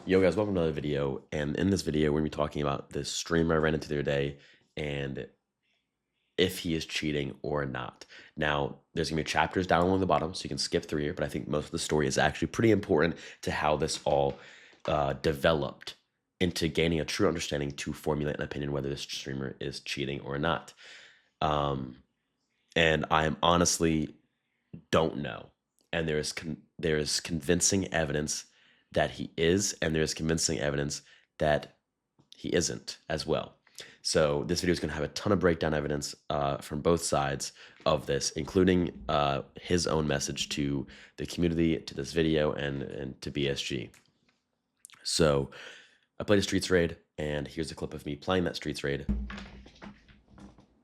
Yo guys, welcome to another video, and in this video we're going to be talking about this streamer I ran into the other day and if he is cheating or not. Now, there's going to be chapters down along the bottom, so you can skip through here, but I think most of the story is actually pretty important to how this all developed into gaining a true understanding to formulate an opinion whether this streamer is cheating or not. And I am honestly don't know. And there is convincing evidence that he is, and there is convincing evidence that he isn't as well. So this video is going to have a ton of breakdown evidence from both sides of this, including his own message to the community, to this video, and to BSG. So I played a Streets raid, and here's a clip of me playing that Streets raid.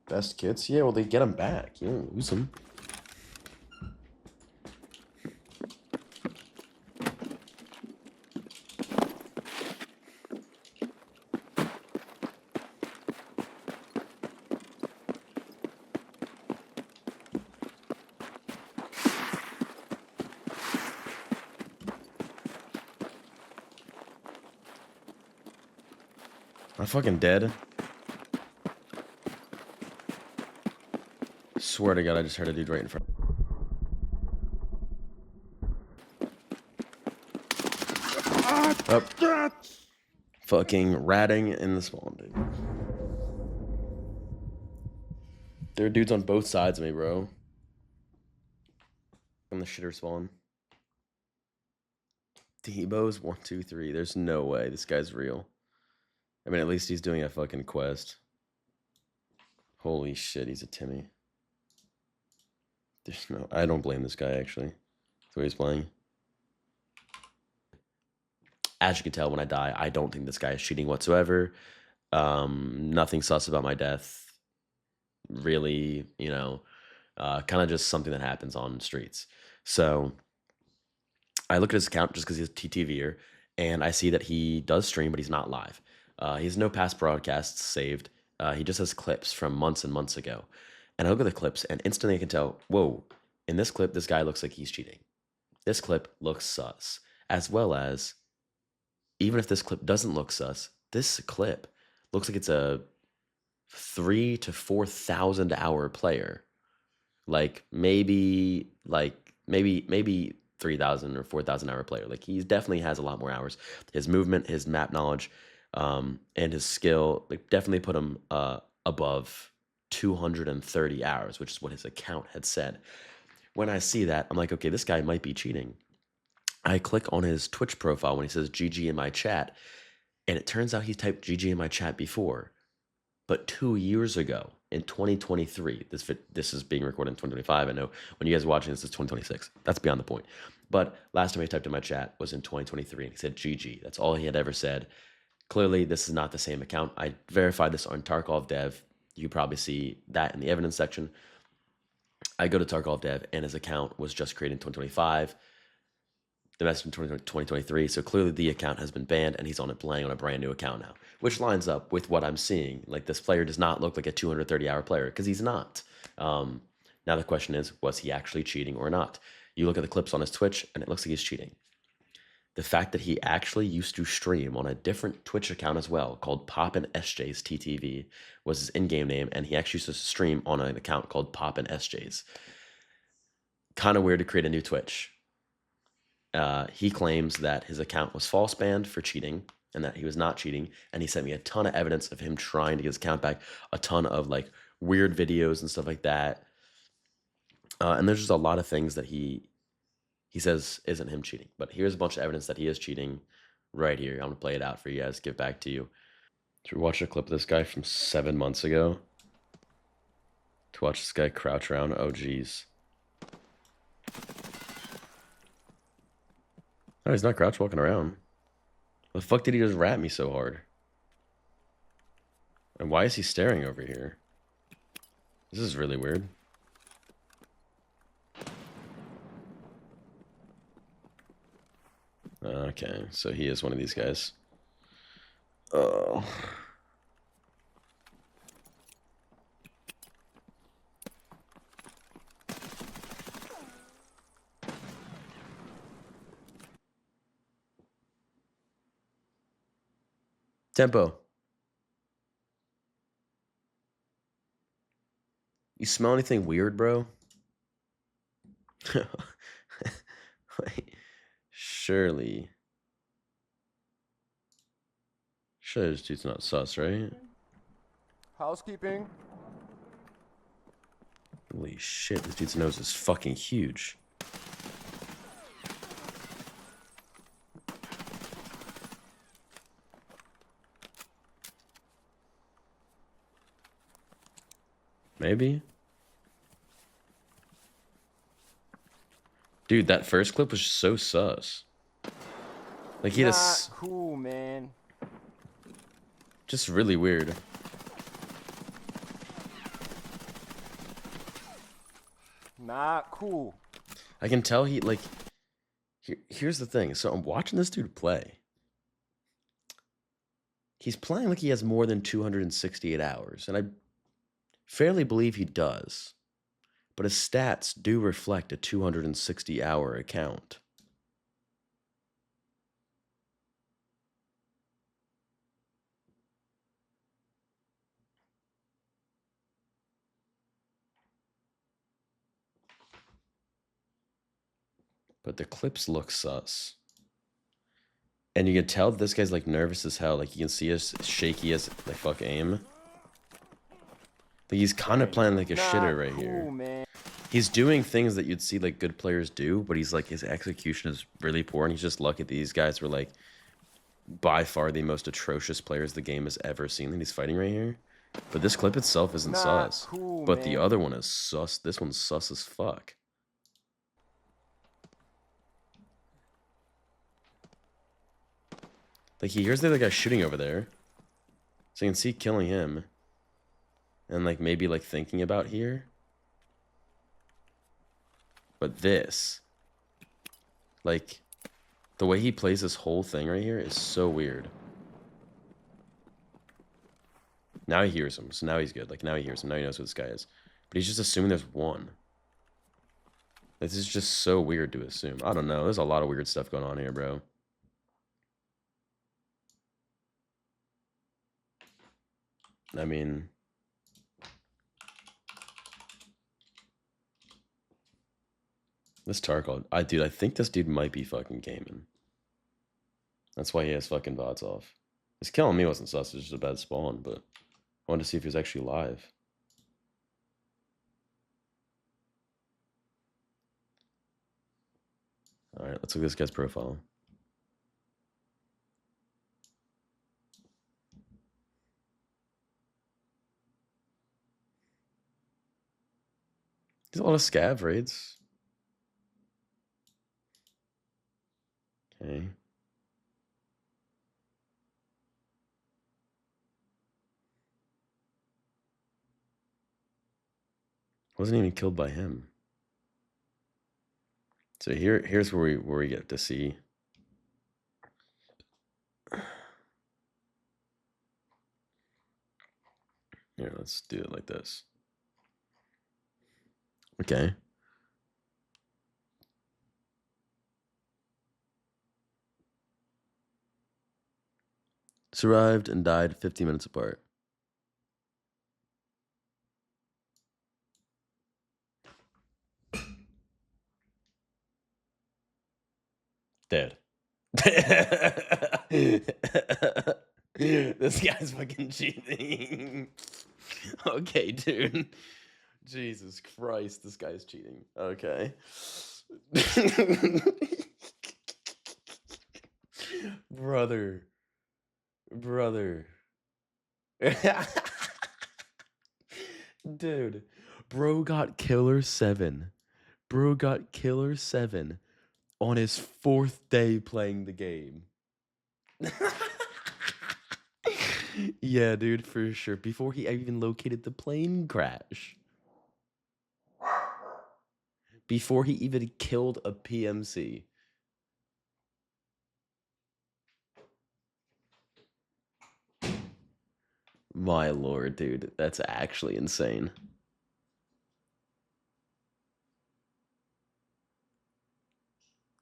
Best kits? Yeah, well, they get them back. You don't lose them. I'm fucking dead. Swear to God, I just heard a dude right in front. Oh. Fucking ratting in the spawn, dude. There are dudes on both sides of me, bro. On the shitter spawn. Debo's 1, 2, 3. There's no way this guy's real. I mean, at least he's doing a fucking quest. Holy shit, he's a Timmy. There's no. I don't blame this guy, actually. That's what he's playing. As you can tell, when I die, I don't think this guy is cheating whatsoever. Nothing sus about my death. Really, you know, kind of just something that happens on streets. So I look at his account just because he's a TTVer, and I see that he does stream, but he's not live. He has no past broadcasts saved. He just has clips from months and months ago. And I look at the clips, and instantly I can tell, whoa, in this clip, this guy looks like he's cheating. This clip looks sus. As well as, even if this clip doesn't look sus, this clip looks like it's a 3,000 to 4,000 hour player. Like maybe 3,000 or 4,000 hour player. Like he definitely has a lot more hours. His movement, his map knowledge, and his skill like definitely put him above 230 hours, which is what his account had said. When I see that, I'm like, okay, this guy might be cheating. I click on his Twitch profile when he says GG in my chat, and it turns out he typed GG in my chat before. But 2 years ago, in 2023, this is being recorded in 2025. I know when you guys are watching this, it's 2026. That's beyond the point. But last time he typed in my chat was in 2023, and he said GG. That's all he had ever said. Clearly, this is not the same account. I verified this on Tarkov Dev. You probably see that in the evidence section. I go to Tarkov Dev, and his account was just created in 2025. The message in 2023. So clearly the account has been banned, and he's playing on a brand new account now, which lines up with what I'm seeing. Like, this player does not look like a 230-hour player, because he's not. Now the question is, was he actually cheating or not? You look at the clips on his Twitch, and it looks like he's cheating. The fact that he actually used to stream on a different Twitch account as well, called Poppin' SJ's TTV, was his in-game name, and he actually used to stream on an account called Poppin' SJ's. Kind of weird to create a new Twitch. He claims that his account was false banned for cheating and that he was not cheating. And he sent me a ton of evidence of him trying to get his account back, a ton of like weird videos and stuff like that. And there's just a lot of things that he says isn't him cheating. But here's a bunch of evidence that he is cheating right here. I'm going to play it out for you guys, give back to you. Should we watch a clip of this guy from 7 months ago? To watch this guy crouch around? Oh, geez. No, he's not crouch walking around. The fuck did he just rat me so hard? And why is he staring over here? This is really weird. Okay, so he is one of these guys. Oh. Tempo. You smell anything weird, bro? Wait, surely. Sure, this dude's not sus, right? Housekeeping. Holy shit, this dude's nose is fucking huge. Maybe? Dude, that first clip was so sus. Like, he had Not cool, man. just really weird. Not cool. I can tell he, like, here's the thing. So I'm watching this dude play. He's playing like he has more than 268 hours, and I fairly believe he does. But his stats do reflect a 260-hour account. But the clips look sus. And you can tell that this guy's like nervous as hell. Like you can see us shaky as like fuck aim. Like he's kind of playing like a shitter right here. Man. He's doing things that you'd see like good players do, but he's like his execution is really poor, and he's just lucky that these guys were like by far the most atrocious players the game has ever seen that he's fighting right here. But this clip itself isn't sus. But man. the other one is sus. This one's sus as fuck. Like he hears the other guy shooting over there. So you can see killing him. And like maybe like thinking about here. But this, like the way he plays this whole thing right here is so weird. Now he hears him, so now he's good. Like now he hears him, now he knows who this guy is. But he's just assuming there's one. This is just so weird to assume. I don't know. There's a lot of weird stuff going on here, bro. I mean, this Tarkov, dude, I think this dude might be fucking gaming. That's why he has fucking VODs off. His killing me wasn't sus, it was just a bad spawn, but I wanted to see if he was actually live. Alright, let's look at this guy's profile. There's a lot of scav raids. Okay. Wasn't even killed by him. So here's where we get to see. Here, let's do it like this. Okay. Survived and died 50 minutes apart. Dead. This guy's fucking cheating. Okay, dude. Jesus Christ, this guy's cheating. Okay. Brother. Dude. Bro got killer 7. Bro got killer 7 on his 4th day playing the game. Yeah, dude, for sure. Before he even located the plane crash. Before he even killed a PMC. My lord, dude. That's actually insane.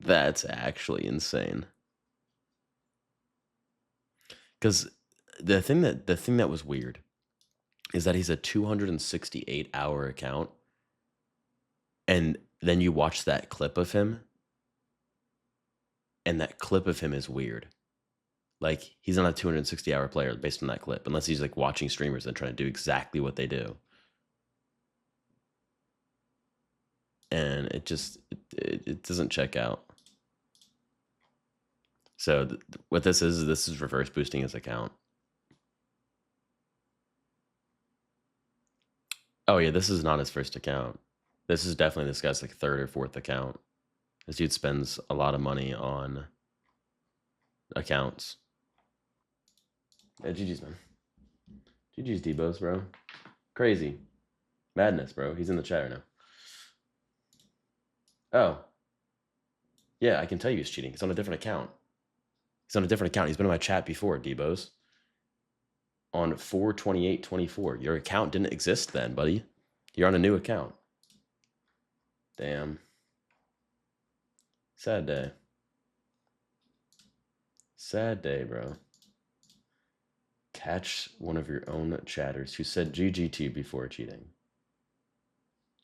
That's actually insane. Because the thing that was weird is that he's a 268-hour account, and then you watch that clip of him, and that clip of him is weird. Like, he's not a 260-hour player based on that clip, unless he's like watching streamers and trying to do exactly what they do. And it just it doesn't check out. So what this is reverse boosting his account. Oh yeah, this is not his first account. This is definitely this guy's like third or fourth account. This dude spends a lot of money on accounts. Yeah, GG's, man. GG's, Debos, bro. Crazy. Madness, bro. He's in the chat right now. Oh. Yeah, I can tell you he's cheating. He's on a different account. He's on a different account. He's been in my chat before, Debos. On 4/28/24. Your account didn't exist then, buddy. You're on a new account. Damn. Sad day. Sad day, bro. Catch one of your own chatters who said GGT before cheating.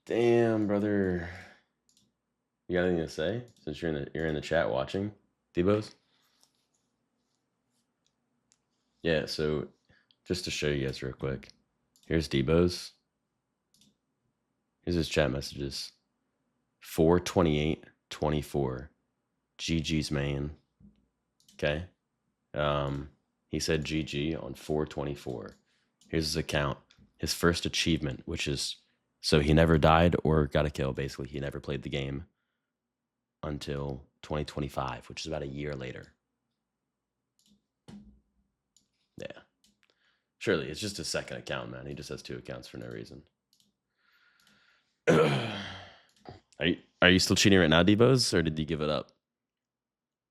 Damn, brother. You got anything to say since you're in the chat watching, Debos? Yeah, so just to show you guys real quick. Here's Debos. Here's his chat messages. 4/28/24. GG's, man. Okay. He said GG on 4/24. Here's his account. His first achievement, which is, so he never died or got a kill, basically. He never played the game until 2025, which is about a year later. Yeah. Surely, it's just his second account, man. He just has two accounts for no reason. Are you still cheating right now, Debos, or did you give it up?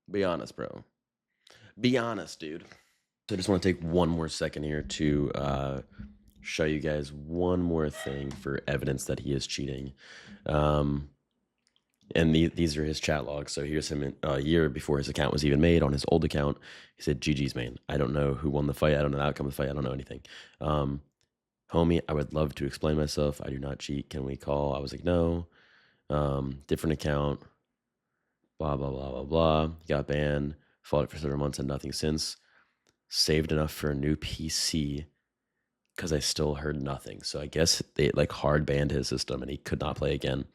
Be honest, bro. Be honest, dude. So I just want to take one more second here to show you guys one more thing for evidence that he is cheating. And these are his chat logs. So here's him a year before his account was even made on his old account. He said, GG's, man. I don't know who won the fight. I don't know the outcome of the fight. I don't know anything. Homie, I would love to explain myself. I do not cheat. Can we call? I was like, no. Different account. Blah, blah, blah, blah, blah. Got banned. Fought it for several months and nothing since. Saved enough for a new PC because I still heard nothing. So I guess they like hard banned his system and he could not play again.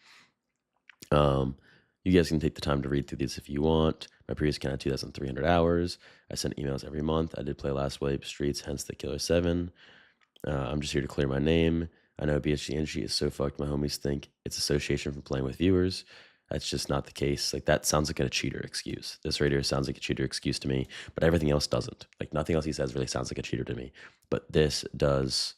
You guys can take the time to read through these if you want. My previous account had 2,300 hours. I sent emails every month. I did play Last Wipe Streets, hence the Killer 7. I'm just here to clear my name. I know BHG is so fucked. My homies think it's association from playing with viewers. That's just not the case. Like, that sounds like a cheater excuse. This radio sounds like a cheater excuse to me, but everything else doesn't. Like, nothing else he says really sounds like a cheater to me. But this does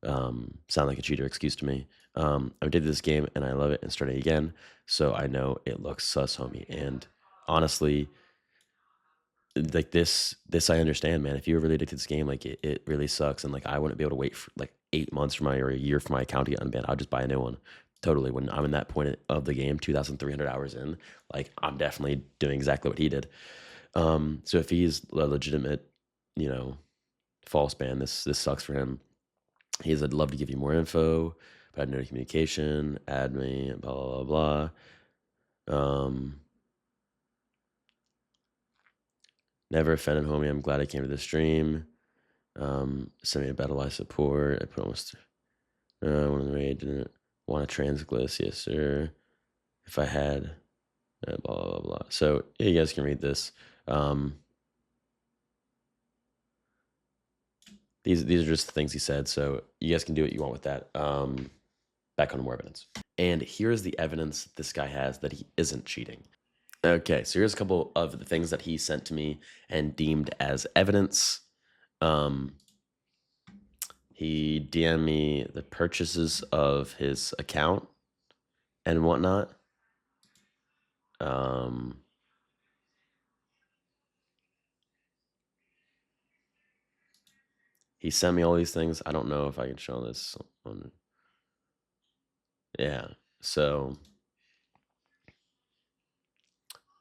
sound like a cheater excuse to me. I did this game and I love it and started again. So I know it looks sus, homie. And honestly, like this I understand, man. If you were really addicted to this game, like it really sucks. And like I wouldn't be able to wait for like 8 months for my or a year for my account to get unbanned. I'll just buy a new one. Totally. When I'm in that point of the game, 2,300 hours in, like I'm definitely doing exactly what he did. So if he's a legitimate, false ban, this sucks for him. He said, I'd love to give you more info, but I had no communication, add me, blah, blah, blah, blah. Never offended, homie. I'm glad I came to the stream. Send me a battle life support. I put almost one of the raid. Didn't want a transglist. Yes, sir. If I had, blah, blah, blah, blah. So yeah, you guys can read this. These are just the things he said. So you guys can do what you want with that. Back on more evidence. And here's the evidence this guy has that he isn't cheating. Okay, so here's a couple of the things that he sent to me and deemed as evidence. He DM'd me the purchases of his account and whatnot. He sent me all these things. I don't know if I can show this on. Yeah, so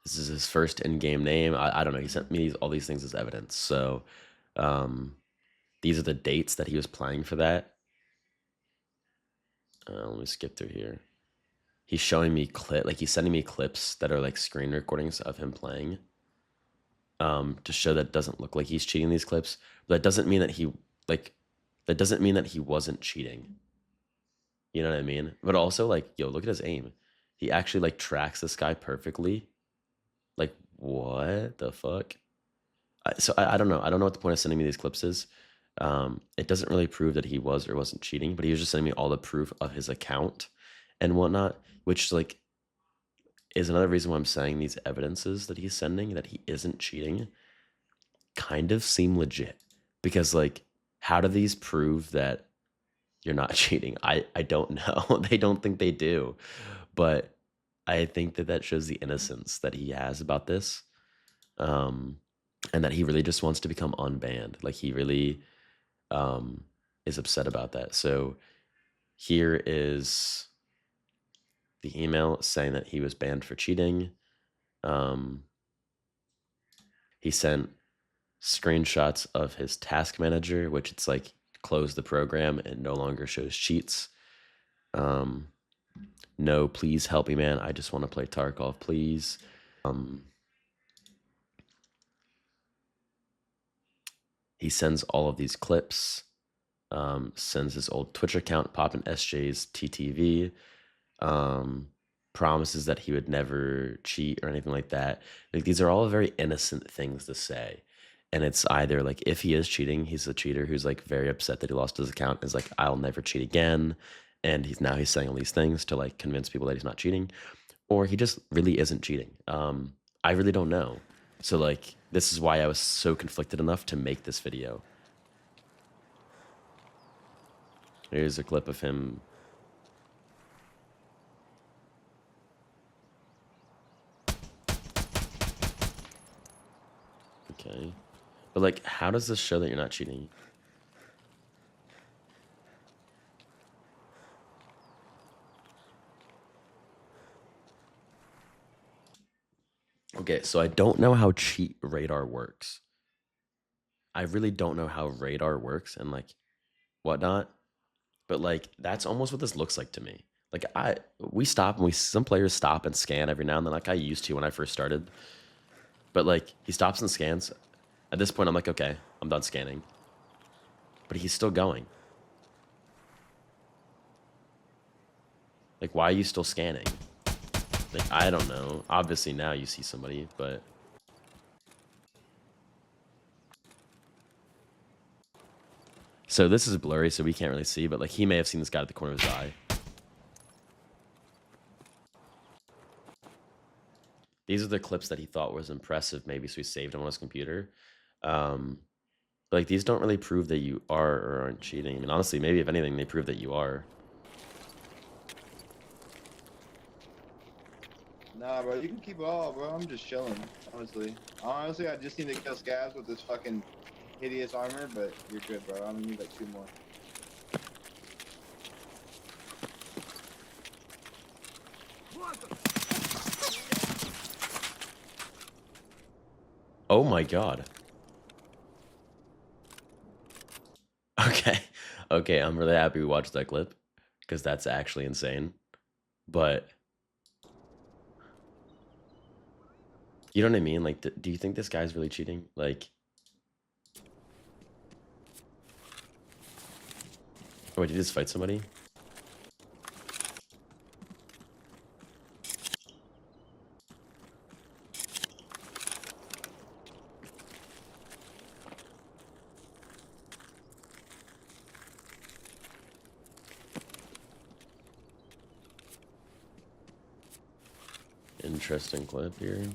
this is his first in-game name. I don't know. He sent me all these things as evidence. So These are the dates that he was playing for that. Let me skip through here. He's showing me he's sending me clips that are like screen recordings of him playing. To show that it doesn't look like he's cheating these clips. But that doesn't mean that he wasn't cheating. You know what I mean? But also, like, yo, look at his aim. He actually like tracks this guy perfectly. Like, what the fuck? I don't know. I don't know what the point of sending me these clips is. It doesn't really prove that he was or wasn't cheating, but he was just sending me all the proof of his account and whatnot, which like is another reason why I'm saying these evidences that he's sending that he isn't cheating kind of seem legit. Because like, how do these prove that you're not cheating? I don't know. They don't think they do, but I think that that shows the innocence that he has about this, and that he really just wants to become unbanned. Like he really is upset about that. So here is the email saying that he was banned for cheating. He sent screenshots of his task manager, which it's like close the program and no longer shows cheats. No, please help me, man. I just want to play Tarkov, please. He sends all of these clips, sends his old Twitch account, popping SJ's TTV, promises that he would never cheat or anything like that. Like these are all very innocent things to say. And it's either like if he is cheating, he's a cheater who's like very upset that he lost his account, is like, I'll never cheat again. And he's saying all these things to like convince people that he's not cheating, or he just really isn't cheating. I really don't know. So like this is why I was so conflicted enough to make this video. Here's a clip of him. Okay. But like, how does this show that you're not cheating? Okay, so I don't know how cheat radar works. I really don't know how radar works and like whatnot. But like that's almost what this looks like to me. Like some players stop and scan every now and then, like I used to when I first started. But like he stops and scans. At this point, I'm like, okay, I'm done scanning. But he's still going. Like, why are you still scanning? Like, I don't know. Obviously now you see somebody, but so this is blurry, so we can't really see, but like he may have seen this guy at the corner of his eye. These are the clips that he thought was impressive, maybe, so he saved them on his computer. But like these don't really prove that you are or aren't cheating. I mean, honestly, maybe if anything, they prove that you are. Nah, bro, you can keep it all, bro. I'm just chilling, honestly. Honestly, I just need to kill scabs with this fucking hideous armor, but you're good, bro. I'm gonna need like 2 more. Oh my god. Okay. Okay, I'm really happy we watched that clip because that's actually insane. But you know what I mean? Like, do you think this guy's really cheating? Like, wait, did he just fight somebody? Interesting clip here.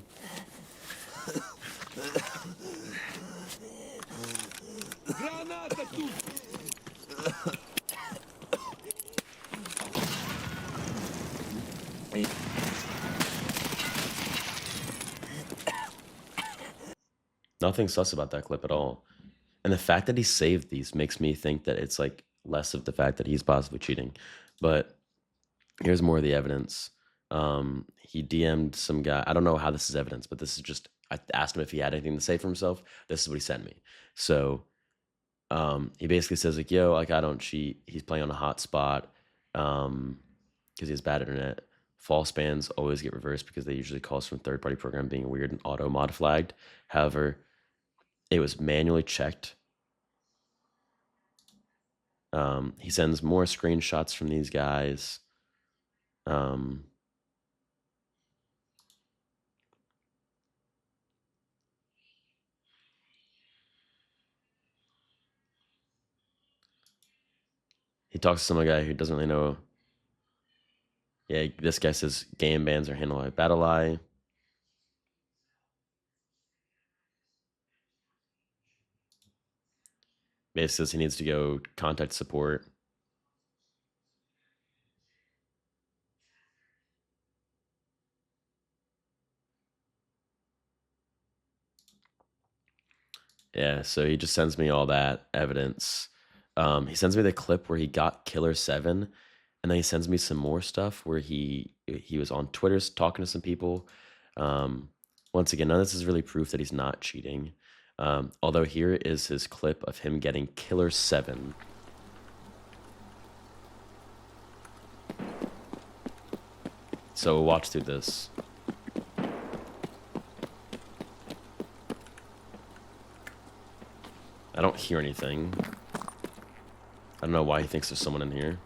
Nothing sus about that clip at all. And the fact that he saved these makes me think that it's like less of the fact that he's possibly cheating. But here's more of the evidence. He DM'd some guy. I don't know how this is evidence, but this is just, I asked him if he had anything to say for himself. This is what he sent me. So He basically says like, "Yo, like I don't cheat." He's playing on a hot spot because he has bad internet. False bans always get reversed because they usually cause from third-party program being weird and auto mod flagged. However, it was manually checked. He sends more screenshots from these guys. He talks to some guy who doesn't really know. Yeah, this guy says game bans are handled by Battle Eye. Basically says he needs to go contact support. Yeah, so he just sends me all that evidence. He sends me the clip where he got Killer 7, and then he sends me some more stuff where he was on Twitter talking to some people. Once again, none of this is really proof that he's not cheating. Although here is his clip of him getting Killer 7. So we'll watch through this. I don't hear anything. I don't know why he thinks there's someone in here.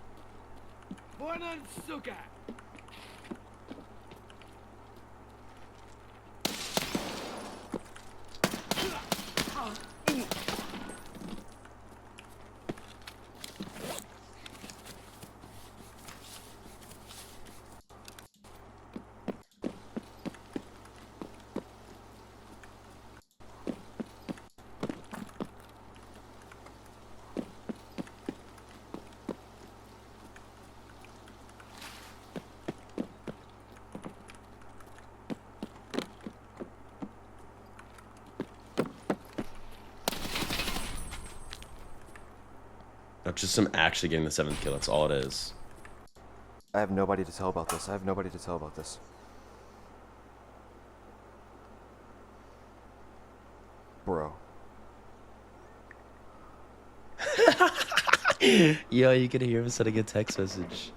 Just him actually getting the 7th kill. That's all it is. I have nobody to tell about this. I have nobody to tell about this. Bro. Yo, you could hear him sending a text message.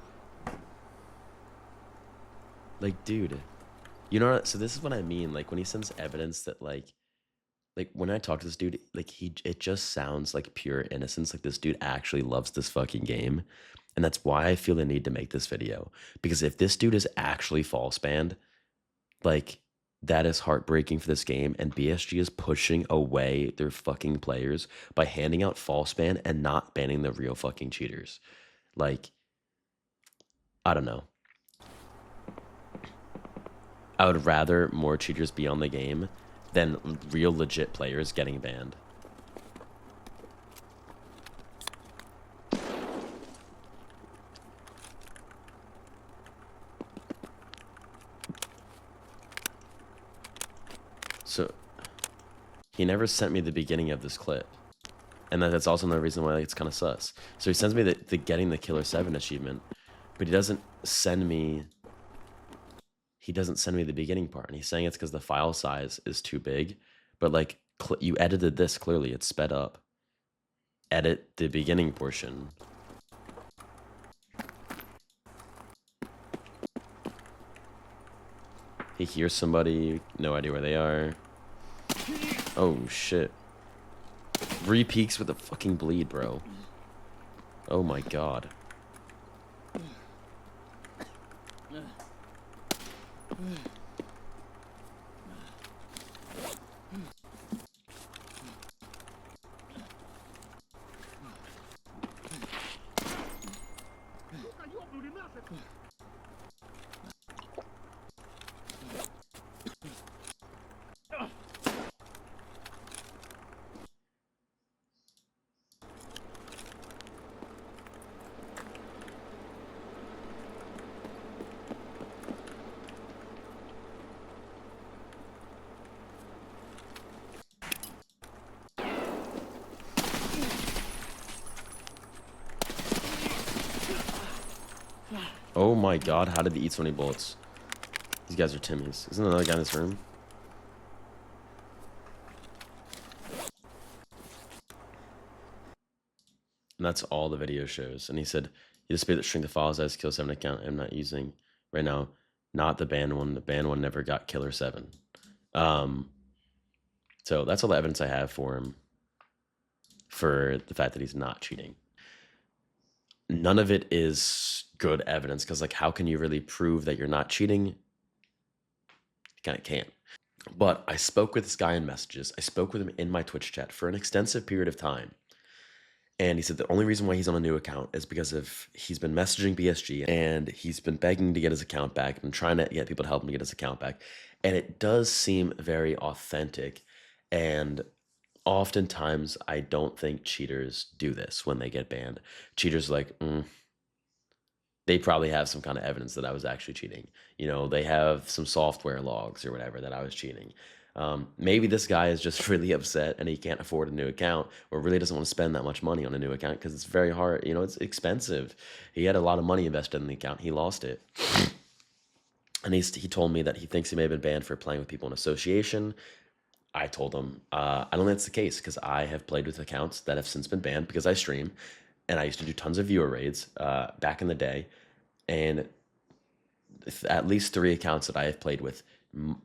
Like, dude, you know what? So this is what I mean. Like when he sends evidence that like when I talk to this dude, like it just sounds like pure innocence. Like this dude actually loves this fucking game. And that's why I feel the need to make this video. Because if this dude is actually false banned, like that is heartbreaking for this game. And BSG is pushing away their fucking players by handing out false ban and not banning the real fucking cheaters. Like, I don't know. I would rather more cheaters be on the game than real legit players getting banned. So he never sent me the beginning of this clip. And that's also another reason why it's kind of sus. So he sends me the getting the Killer 7 achievement, but he doesn't send me the beginning part. And he's saying it's because the file size is too big. But like you edited this clearly, it's sped up. Edit the beginning portion. He hears somebody, no idea where they are. Oh shit. 3 peaks with a fucking bleed, bro. Oh my god. Oh my god, how did he eat so many bullets? These guys are Timmy's. Isn't another guy in this room? And that's all the video shows. And he said, "You display that string the files as kill 7 account I'm not using right now, not the banned one. The banned one never got killer 7." So that's all the evidence I have for him for the fact that he's not cheating. None of it is good evidence because, like, how can you really prove that you're not cheating? You kind of can't. But I spoke with this guy in messages. I spoke with him in my Twitch chat for an extensive period of time. And he said the only reason why he's on a new account is because of he's been messaging BSG and he's been begging to get his account back and trying to get people to help him get his account back. And it does seem very authentic. And oftentimes, I don't think cheaters do this when they get banned. Cheaters are like, they probably have some kind of evidence that I was actually cheating. You know, they have some software logs or whatever that I was cheating. Maybe this guy is just really upset and he can't afford a new account or really doesn't want to spend that much money on a new account because it's very hard. You know, it's expensive. He had a lot of money invested in the account. He lost it. And he told me that he thinks he may have been banned for playing with people in association. I told him, I don't think that's the case because I have played with accounts that have since been banned because I stream and I used to do tons of viewer raids back in the day. And at least 3 accounts that I have played with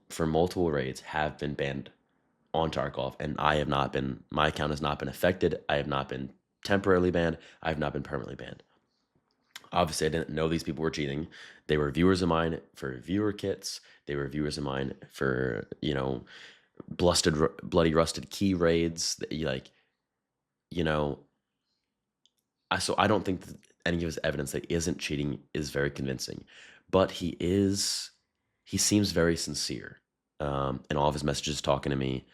for multiple raids have been banned on Tarkov, and I have not been, my account has not been affected. I have not been temporarily banned. I have not been permanently banned. Obviously, I didn't know these people were cheating. They were viewers of mine for viewer kits. They were viewers of mine for, you know, bloody rusted key raids. Like, you know, so I don't think that any of his evidence that he isn't cheating is very convincing, but he seems very sincere in all of his messages talking to me.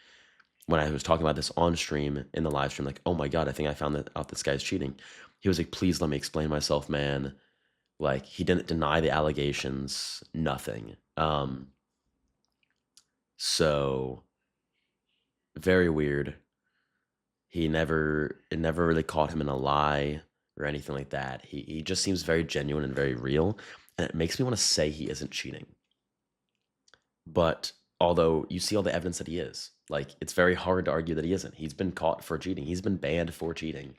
When I was talking about this on stream in the live stream, like, oh my God, I think I found out this guy's cheating. He was like, please let me explain myself, man. Like, he didn't deny the allegations, nothing. So very weird. It never really caught him in a lie or anything like that. He just seems very genuine and very real, and it makes me want to say he isn't cheating. But although you see all the evidence that he is, like, it's very hard to argue that he isn't. He's been caught for cheating. He's been banned for cheating.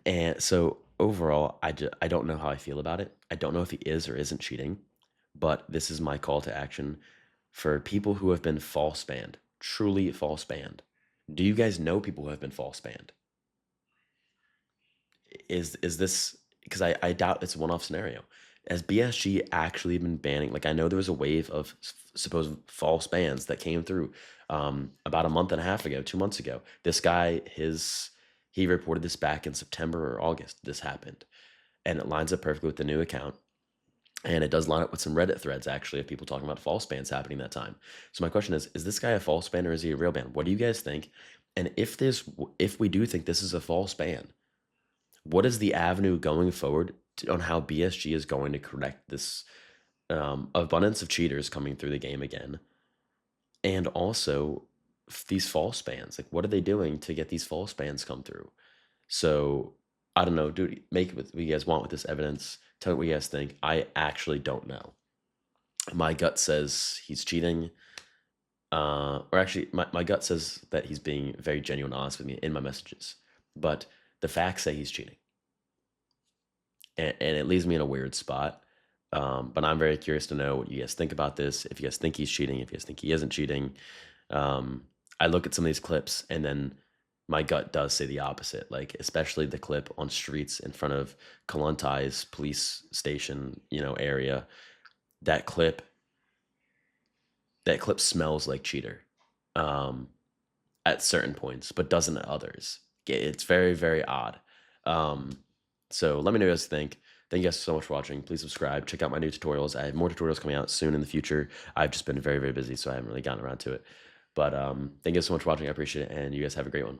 And so overall, I don't know how I feel about it. I don't know if he is or isn't cheating, but this is my call to action for people who have been false banned, truly false banned. Do you guys know people who have been false banned? Is this because I doubt it's a one-off scenario? Has BSG actually been banning? Like, I know there was a wave of supposed false bans that came through about a month and a half ago, 2 months ago. This guy, he reported this back in September or August. This happened, and it lines up perfectly with the new account. And it does line up with some Reddit threads, actually, of people talking about false bans happening that time. So my question is this guy a false ban or is he a real ban? What do you guys think? And if we do think this is a false ban, what is the avenue going forward on how BSG is going to correct this abundance of cheaters coming through the game again? And also these false bans, like, what are they doing to get these false bans come through? So I don't know, dude, make what you guys want with this evidence. Tell me what you guys think. I actually don't know. My gut says he's cheating. Or actually, my gut says that he's being very genuine and honest with me in my messages. But the facts say he's cheating. And it leaves me in a weird spot. But I'm very curious to know what you guys think about this. If you guys think he's cheating, if you guys think he isn't cheating. I look at some of these clips and then my gut does say the opposite, like especially the clip on streets in front of Kaluntai's police station, area. That clip smells like cheater at certain points, but doesn't at others. It's very, very odd. So let me know what you guys think. Thank you guys so much for watching. Please subscribe. Check out my new tutorials. I have more tutorials coming out soon in the future. I've just been very, very busy, so I haven't really gotten around to it. But thank you guys so much for watching. I appreciate it, and you guys have a great one.